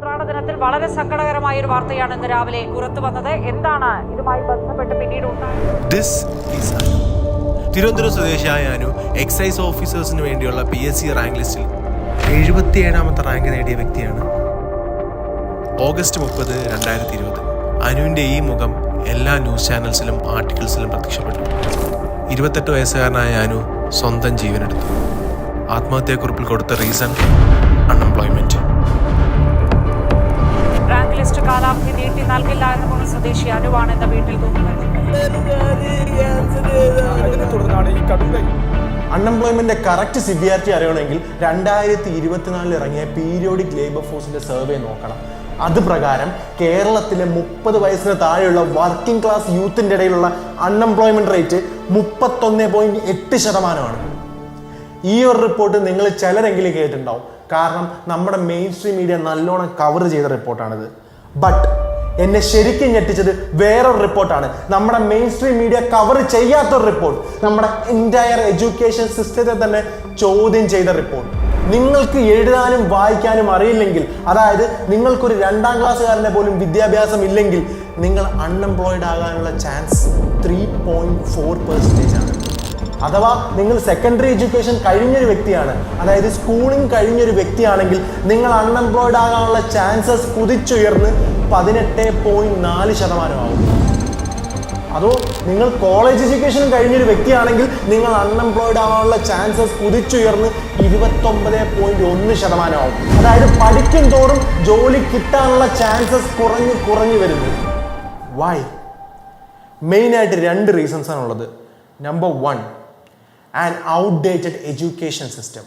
ഉത്രാട ദിനത്തിൽ വളരെ സങ്കടകരമായ ഒരു വാർത്തയാണ് ഇന്ന് രാവിലെ പുറത്തു വന്നത്. എന്താണ് ഇതുമായി ബന്ധപ്പെട്ട് പിന്നീട് തിരുവനന്തപുരം സ്വദേശിയായ അനു എക്സൈസ് ഓഫീസേഴ്സിന് വേണ്ടിയുള്ള PSC റാങ്ക് ലിസ്റ്റിൽ 77ാമത്തെ റാങ്ക് നേടിയ വ്യക്തിയാണ്. ഓഗസ്റ്റ് 30, 2020 അനുവിൻ്റെ ഈ മുഖം എല്ലാ ന്യൂസ് ചാനൽസിലും ആർട്ടിക്കിൾസിലും പ്രത്യക്ഷപ്പെട്ടു. 28 വയസ്സുകാരനായ അനു സ്വന്തം ജീവനെടുത്തു. ആത്മഹത്യാക്കുറിപ്പിൽ കൊടുത്ത റീസൺ അൺഎംപ്ലോയ്മെന്റ്. റാങ്ക് ലിസ്റ്റ് കാലാവധി നീട്ടി നൽകില്ല എന്ന് സ്വദേശി അനുവാണ് എന്ന വീട്ടിൽ അൺഎംപ്ലോയ്മെന്റിന്റെ കറക്റ്റ് സിവിയാരിറ്റി അറിയണമെങ്കിൽ 2024 ഇറങ്ങിയ പീരിയോഡിക് ലേബർ ഫോഴ്സിന്റെ സർവേ നോക്കണം. അത് പ്രകാരം കേരളത്തിലെ 30 വയസ്സിന് താഴെയുള്ള വർക്കിംഗ് ക്ലാസ് യൂത്തിന്റെ ഇടയിലുള്ള അൺഎംപ്ലോയ്മെന്റ് റേറ്റ് 31.8%. ഈ ഒരു റിപ്പോർട്ട് നിങ്ങൾ ചിലരെങ്കിലും കേട്ടിട്ടുണ്ടാവും. കാരണം നമ്മുടെ മെയിൻ സ്ട്രീം മീഡിയ നല്ലോണം കവർ ചെയ്ത റിപ്പോർട്ടാണിത്. ബട്ട് എന്നെ ശരിക്കും ഞെട്ടിച്ചത് വേറൊരു റിപ്പോർട്ടാണ്. നമ്മുടെ മെയിൻ സ്ട്രീം മീഡിയ കവർ ചെയ്യാത്തൊരു റിപ്പോർട്ട്, നമ്മുടെ എൻറ്റയർ എഡ്യൂക്കേഷൻ സിസ്റ്റത്തെ തന്നെ ചോദ്യം ചെയ്ത റിപ്പോർട്ട്. നിങ്ങൾക്ക് എഴുതാനും വായിക്കാനും അറിയില്ലെങ്കിൽ, അതായത് നിങ്ങൾക്കൊരു 2ാം ക്ലാസ്സുകാരനെ പോലും വിദ്യാഭ്യാസം ഇല്ലെങ്കിൽ, നിങ്ങൾ അൺഎംപ്ലോയിഡ് ആകാനുള്ള ചാൻസ് 3.4% ആണ്. അഥവാ നിങ്ങൾ സെക്കൻഡറി എഡ്യൂക്കേഷൻ കഴിഞ്ഞൊരു വ്യക്തിയാണ്, അതായത് സ്കൂളിംഗ് കഴിഞ്ഞൊരു വ്യക്തിയാണെങ്കിൽ നിങ്ങൾ അൺഎംപ്ലോയിഡ് ആകാനുള്ള ചാൻസസ് കുതിച്ചുയർന്ന് 18.4% ആവും. അതോ നിങ്ങൾ കോളേജ് എഡ്യൂക്കേഷൻ കഴിഞ്ഞൊരു വ്യക്തിയാണെങ്കിൽ നിങ്ങൾ അൺഎംപ്ലോയിഡ് ആവാനുള്ള ചാൻസസ് കുതിച്ചുയർന്ന് 29.1% ആവും. അതായത് പഠിക്കും തോറും ജോലി കിട്ടാനുള്ള ചാൻസസ് കുറഞ്ഞു വരുന്നു. വൈ? മെയിനായിട്ട് 2 റീസൺസ് ആണുള്ളത്. Number 1, an outdated education system.